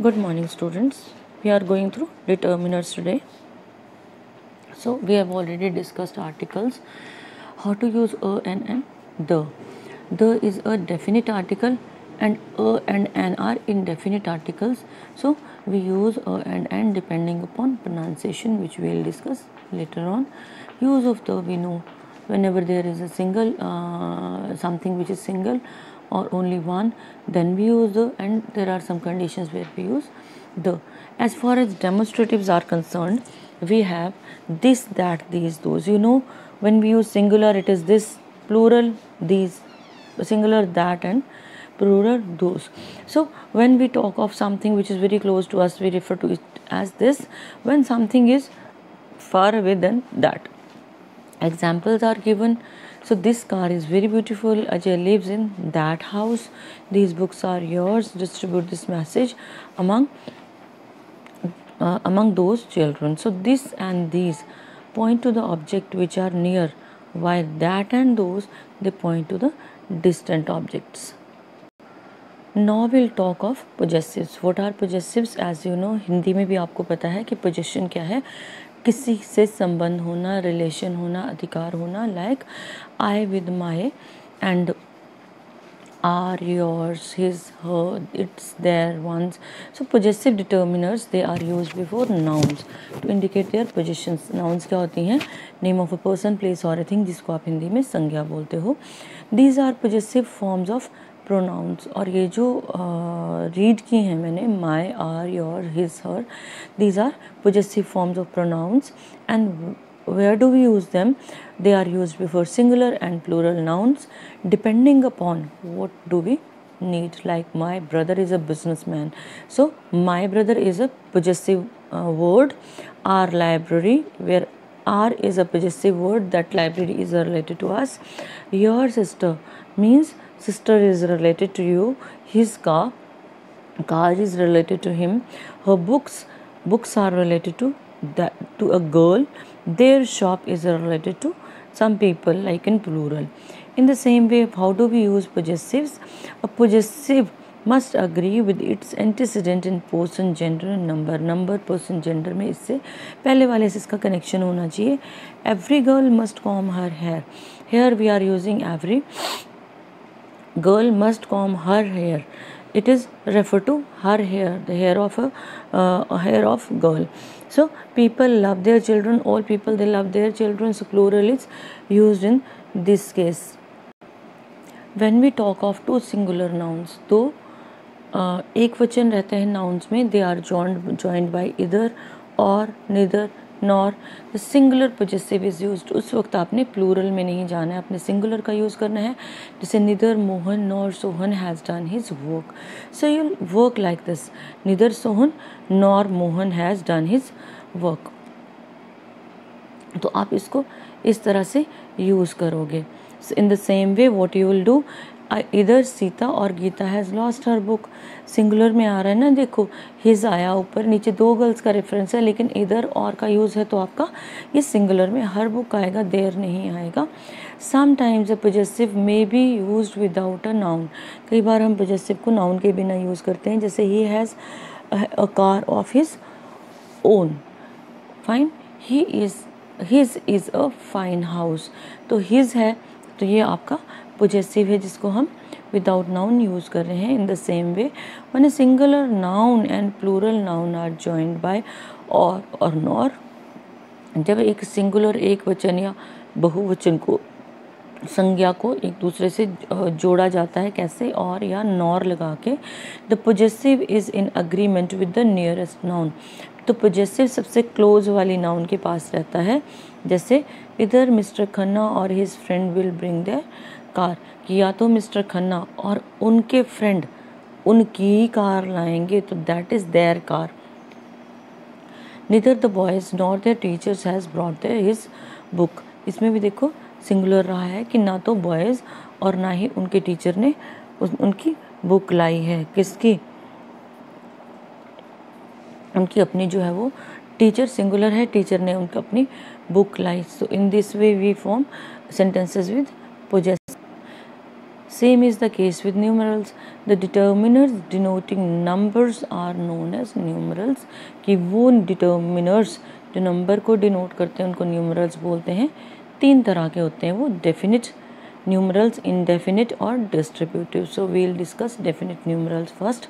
Good morning, students. We are going through determiners today. So, we have already discussed articles, how to use a and the. The is a definite article and a and an are indefinite articles. So, we use a and an depending upon pronunciation, which we will discuss later on. Use of the we know whenever there is a single something which is single or only one, then we use the, and there are some conditions where we use the. As far as demonstratives are concerned, we have this, that, these, those. When we use singular, it is this, plural, these, singular, that, and plural, those. So when we talk of something which is very close to us, we refer to it as this. When something is far away, then that. Examples are given. So this car is very beautiful. Ajay lives in that house. These books are yours. Distribute this message among those children. So this and these point to the object which are near, while that and those, they point to the distant objects. Now we'll talk of possessives. What are possessives? As you know, Hindi में भी आपको पता है कि possession क्या है. किसी से संबंध होना, रिलेशन होना, अधिकार होना, like I with my and are, yours, his, her, its, their, one's. So possessive determiners, they are used before nouns to indicate their possessions. Nouns क्या होती हैं? Name of a person, place or a thing, जिसको आप हिंदी में संज्ञा बोलते हो. These are possessive forms of pronouns. और ये जो read की हैं मैंने, my, are, your, his, her, these are possessive forms of pronouns. And where do we use them? They are used before singular and plural nouns depending upon what do we need. Like my brother is a businessman. So my brother is a possessive word. Our library, where our is a possessive word, that library is related to us. Your sister means sister is related to you. His car is related to him. Her books are related to a girl. Their shop is related to some people, like in plural. In the same way, how do we use possessives? A possessive must agree with its antecedent in person, gender and number. Number, person, gender में इससे पहले वाले से इसका connection होना चाहिए. Every girl must comb her hair. Here we are using every. Girl must comb her hair. It is referred to her hair, the hair of girl. So people love their children. All people, they love their children. So plural is used in this case. When we talk of two singular nouns, तो एक वचन रहते हैं nouns में, they are joined by either or, neither, nor. The singular possessive is used. उस वक्त आपने plural में नहीं जाना है, आपने singular का use करना है. जैसे neither Mohan nor Sohan has done his work. So you'll work like this. Neither Sohan nor Mohan has done his work. तो आप इसको इस तरह से use करोगे. So in the same way, what you will do? Either Sita और Gita has lost her book. Singular में आ रहा है ना, देखो हिज आया ऊपर, नीचे दो गर्ल्स का रेफरेंस है, लेकिन इधर और का यूज़ है तो आपका ये सिंगुलर में हर बुक आएगा, देर नहीं आएगा. Sometimes a possessive may be used without a noun. कई बार हम पोजेसिव को नाउन के बिना यूज़ करते हैं. जैसे he has a car of his own. Fine. His is a fine house. तो हिज है तो ये आपका पोजेसिव है, जिसको हम विदाउट नाउन यूज़ कर रहे हैं. In the same way, when a singular noun and plural noun are joined by or nor. जब एक सिंगुलर एक वचन या बहुवचन को, संज्ञा को एक दूसरे से जोड़ा जाता है, कैसे? और या नॉर लगा के. The possessive is in agreement with the nearest noun. तो पोजेसिव सबसे क्लोज वाली नाउन के पास रहता है. जैसे इधर मिस्टर खन्ना और his friend will bring their car, कि या तो मिस्टर खन्ना और उनके फ्रेंड उनकी कार लाएंगे, तो that is their car. Neither the boys nor their teachers has brought their his book. इसमें भी देखो सिंगुलर रहा है कि ना तो बॉयज़ और ना ही उनके टीचर ने उनकी बुक लाई है. किसकी? उनकी अपनी जो है वो. टीचर सिंगुलर है, टीचर ने उनकी अपनी बुक लाई. So in this way we form sentences with possessive. Same is the case with numerals. The determiners denoting numbers are known as numerals. कि वो determiners जो नंबर को डिनोट करते हैं उनको न्यूमरल्स बोलते हैं. 3 तरह के होते हैं वो, definite numerals, indefinite or distributive. So we will discuss definite numerals first.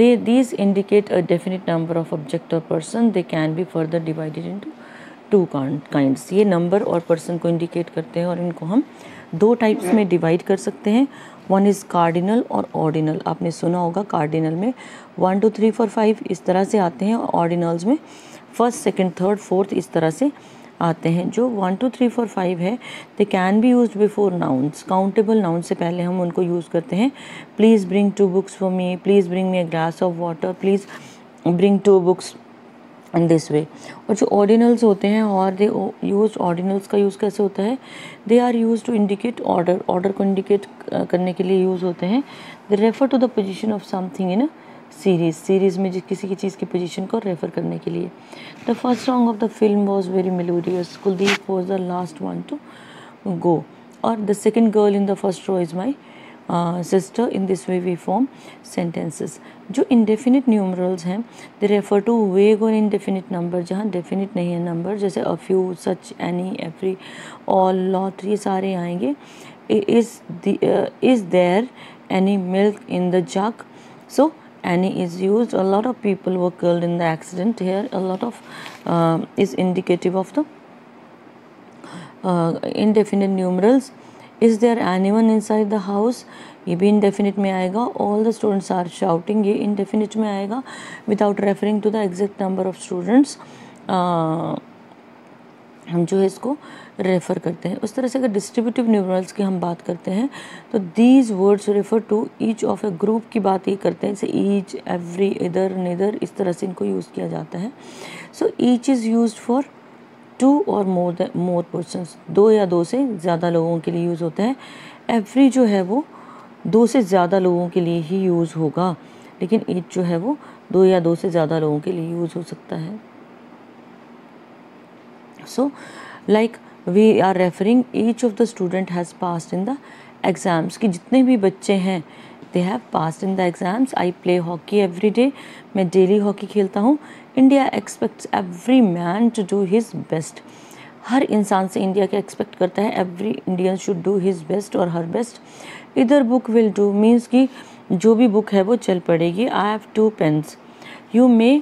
These indicate a definite number of object or person. They can be further divided into 2 kinds. ये नंबर और पर्सन को इंडिकेट करते हैं और इनको हम 2 types में divide कर सकते हैं. वन इज़ कार्डिनल और ऑर्डिनल. आपने सुना होगा कार्डिनल में 1 2 3 4 5 इस तरह से आते हैं और ऑर्डिनल्स में फर्स्ट सेकंड थर्ड फोर्थ इस तरह से आते हैं. जो 1 2 3 4 5 है they can be used before nouns. Countable noun से पहले हम उनको यूज़ करते हैं. Please bring 2 books for me, please bring me a glass of water, please bring 2 books in this way. और जो ऑर्डिनल्स होते हैं और दे यूज ऑर्डिनल्स का यूज़ कैसे होता है, they are use to indicate order. Order को इंडिकेट करने के लिए यूज़ होते हैं. They refer to the position of something in a series में किसी की चीज़ की पोजीशन को रेफर करने के लिए. The first song of the film was very melodious. Kuldeep was the last one to go. और the second girl in the first row is my sister. In this way we form sentences. जो indefinite numerals हैं they refer to वेग और indefinite number, जहाँ definite नहीं है number, जैसे a few, such, any, every, all, lot, ये सारे आएंगे. Is there any milk in the jug. So any is used. A lot of people were killed in the accident. Here a lot of is indicative of the indefinite numerals. Is there anyone inside the house? ये भी indefinite में आएगा. All the students are shouting, ये indefinite में आएगा without referring to the exact number of students. हम जो है इसको रेफ़र करते हैं. उस तरह से अगर डिस्ट्रीब्यूटिव न्यूमरल्स की हम बात करते हैं तो these words refer to each of a group की बात ये करते हैं. जैसे ईच, एवरी, इधर, निदर, इस तरह से इनको यूज़ किया जाता है. So each is used for 2 और मोर पर्सन्स. 2 या 2 से ज़्यादा लोगों के लिए यूज़ होता है. एवरी जो है वो 2 से ज़्यादा लोगों के लिए ही यूज़ होगा, लेकिन ईच जो है वो 2 या 2 से ज़्यादा लोगों के लिए यूज़ हो सकता है. So like we are referring each of the student has passed in the exams. कि जितने भी बच्चे हैं they have passed in the exams. I play hockey every day. मैं डेली हॉकी खेलता हूँ. India expects every man to do his best. हर इंसान से इंडिया के एक्सपेक्ट करता है every Indian should do his best और her best. Either book will do means कि जो भी बुक है वो चल पड़ेगी. I have 2 pens. You may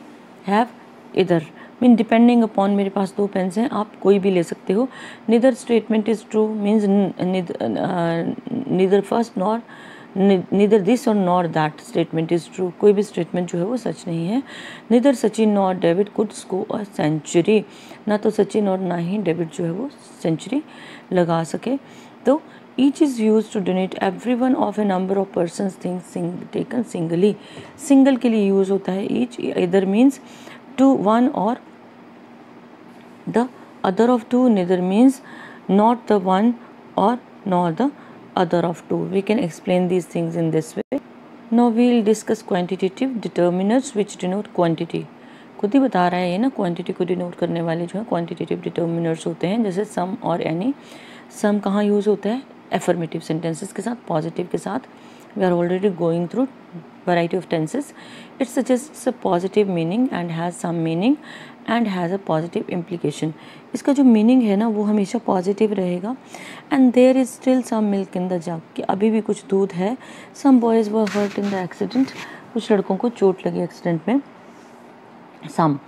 have either. Mean depending upon, मेरे पास 2 पेन्स हैं, आप कोई भी ले सकते हो. Neither statement is true means neither first nor neither this और nor that statement is true. कोई भी स्टेटमेंट जो है वो सच नहीं है. Neither Sachin nor David could score a century. ना तो सचिन और ना ही डेविड जो है वो सेंचुरी लगा सके. तो each is use to denote every one of a number of persons things taken singly. Single के लिए यूज़ होता है ईच. इधर means to 1 or the other of 2. Neither means not the one or nor the other of 2. We can explain these things in this way. Now we will discuss quantitative determinants which denote quantity. खुद ही बता रहा है ये ना, quantity को denote करने वाले जो है क्वांटिटेटिव डिटर्मिनर्स होते हैं. जैसे सम और एनी. सम कहाँ यूज़ होता है? एफर्मेटिव सेंटेंसेस के साथ, पॉजिटिव के साथ. We are already going through variety of tenses. It suggests a positive meaning and has some meaning and has a positive implication. इसका जो मीनिंग है ना वो हमेशा पॉजिटिव रहेगा. And there is still some milk in the jug. कि अभी भी कुछ दूध है. Some boys were hurt in the accident. कुछ लड़कों को चोट लगी एक्सीडेंट में. Some.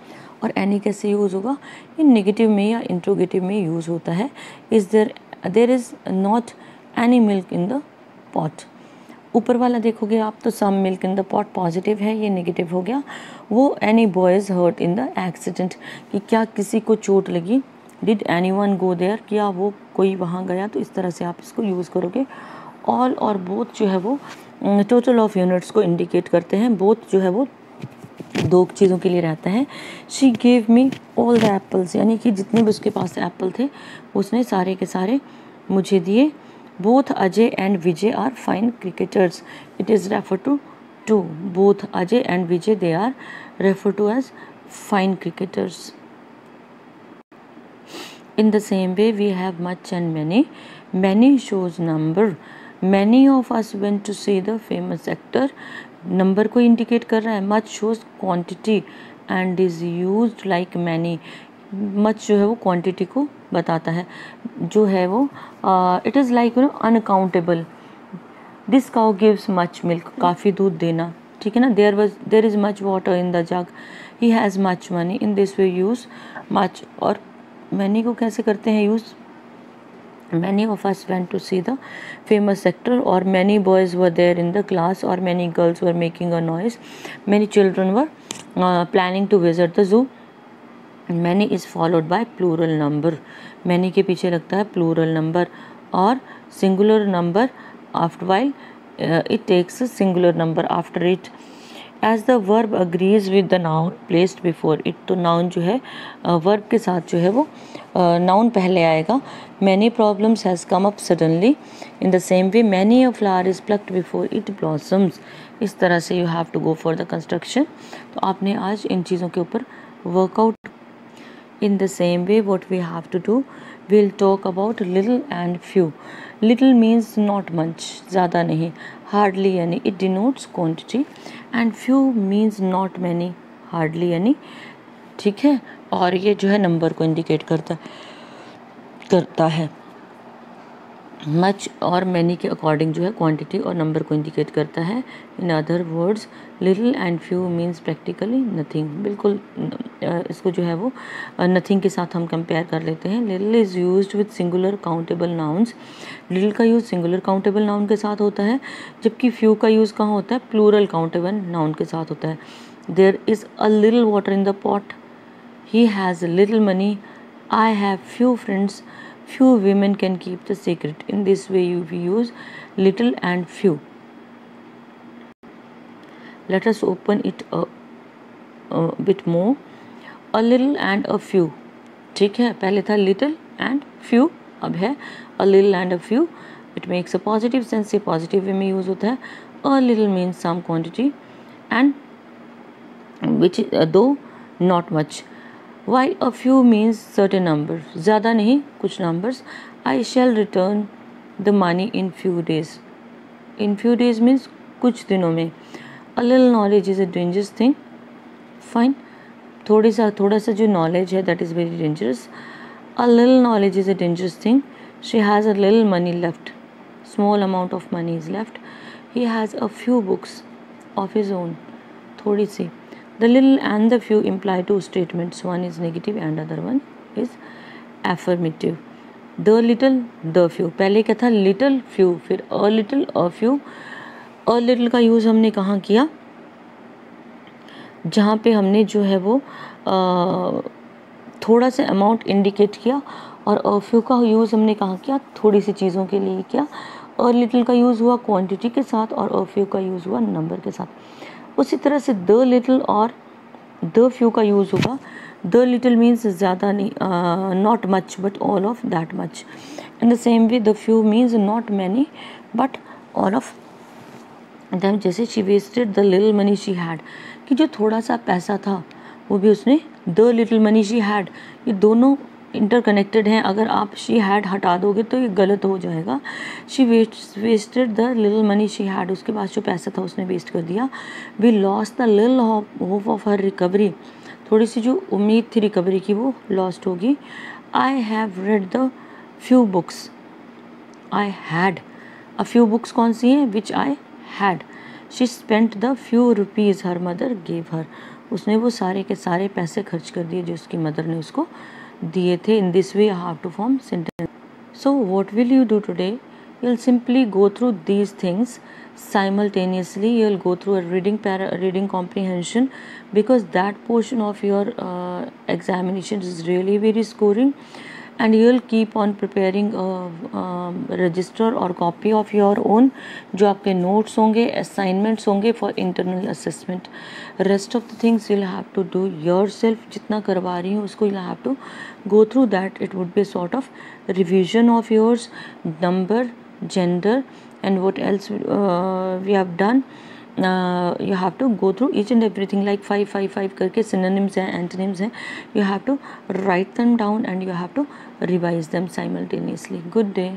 और any कैसे यूज़ होगा? ये नेगेटिव में या इंट्रोगेटिव में यूज़ होता है. There is not any milk in the pot. ऊपर वाला देखोगे आप तो some milk in the pot positive है, ये नेगेटिव हो गया. वो any boys hurt in the accident कि क्या किसी को चोट लगी. Did anyone go there, क्या वो कोई वहाँ गया. तो इस तरह से आप इसको यूज़ करोगे. ऑल और बोथ जो है वो टोटल ऑफ यूनिट्स को इंडिकेट करते हैं. बोथ जो है वो 2 चीज़ों के लिए रहता है. She gave me all the apples, यानी कि जितने भी उसके पास एप्पल थे उसने सारे के सारे मुझे दिए. Both Ajay and Vijay are fine cricketers. It is referred to both Ajay and Vijay. They are referred to as fine cricketers. In the same way, we have much and many. Many shows number. Many of us went to see the famous actor, number को indicate कर रहा है. Much shows quantity and is used like many. Much जो है वो quantity को बताता है, जो है वो it is like uncountable. This cow gives much milk, काफ़ी दूध देना, ठीक है ना. There is much water in the jug, he has much money. In this way use much और मैनी को कैसे करते हैं use. Many of us went to see the famous actor, or many boys were there in the class, or many girls were making a noise. Many children were planning to visit the zoo. Many is followed by plural number. Many के पीछे लगता है plural number और singular number after while it takes a singular number after it. As the verb agrees with the noun placed before it, तो noun जो है verb के साथ जो है वो noun पहले आएगा. Many problems has come up suddenly. In the same way, many a flower is plucked before it blossoms. इस तरह से you have to go for the construction. तो आपने आज इन चीज़ों के ऊपर workout. In the same way, what we have to do, we'll talk about little and few. Little means not much, ज़्यादा नहीं. Hardly यानी it denotes quantity, and few means not many, hardly यानी, ठीक है. और ये जो है नंबर को इंडिकेट करता है. मच और मैनी के अकॉर्डिंग जो है क्वांटिटी और नंबर को इंडिकेट करता है. In other words little and few means practically nothing. बिल्कुल इसको जो है वो नथिंग के साथ हम कंपेयर कर लेते हैं. Little is used with singular countable nouns. Little का यूज़ सिंगुलर काउंटेबल नाउन के साथ होता है, जबकि फ्यू का यूज़ कहाँ होता है, प्लूरल काउंटेबल नाउन के साथ होता है. There is a little water in the pot, he has little money, I have few friends, few women can keep the secret. In this way we use little and few. Let us open it a bit more. A little and a few, ठीक है. पहले था little and few, अब है a little and a few. It makes a positive sense, से positive way में use होता है. A little means some quantity and which though not much. While a few means certain numbers, ज़्यादा नहीं, कुछ numbers. I shall return the money in few days. In few days means कुछ दिनों में. A little knowledge is a dangerous thing. Fine. थोड़ा सा जो knowledge है that is very dangerous. A little knowledge is a dangerous thing. She has a little money left. Small amount of money is left. He has a few books of his own. थोड़ी सी. The little and the few imply two statements. One is negative and other one is affirmative. The little, the few. पहले क्या था, little, few, फिर a little, a few. A little का use हमने कहाँ किया, जहाँ पे हमने जो है वो थोड़ा सा अमाउंट इंडिकेट किया. और a few का यूज़ हमने कहाँ किया, थोड़ी सी चीज़ों के लिए किया. A little का यूज़ हुआ क्वांटिटी के साथ और a few का यूज़ हुआ नंबर के साथ. उसी तरह से द लिटिल और द फ्यू का यूज़ होगा. द लिटिल मीन्स ज़्यादा नहीं, not much but all of that much. In the same way the few means not many but all of them. जैसे she wasted the little money she had, कि जो थोड़ा सा पैसा था वो भी उसने the little money she had. ये दोनों इंटरकनेक्टेड हैं. अगर आप शी हैड हटा दोगे तो ये गलत हो जाएगा. She wasted the little money she had, उसके पास जो पैसा था उसने वेस्ट कर दिया. We lost the little hope of her recovery, थोड़ी सी जो उम्मीद थी रिकवरी की वो लॉस्ट होगी. I have read the few books, I had. A few books कौन सी हैं, which I had. She spent the few rupees her mother gave her, उसने वो सारे के सारे पैसे खर्च कर दिए जो उसकी मदर ने उसको दिए थे. In this way you have to form sentence. So what will you do today, you will simply go through these things simultaneously. You will go through a reading comprehension, because that portion of your examination is really very scoring, and you will keep on preparing a register or copy of your own, जो आपके notes होंगे, assignments होंगे for internal assessment. Rest of the things you'll have to do yourself. जितना करवा रही हूँ उसको you'll have to go through that. It would be a sort of revision of yours, number, gender, and what else we have done. You have to go through each and everything like 5 करके synonyms हैं, antonyms हैं. You have to write them down and you have to revise them simultaneously. Good day.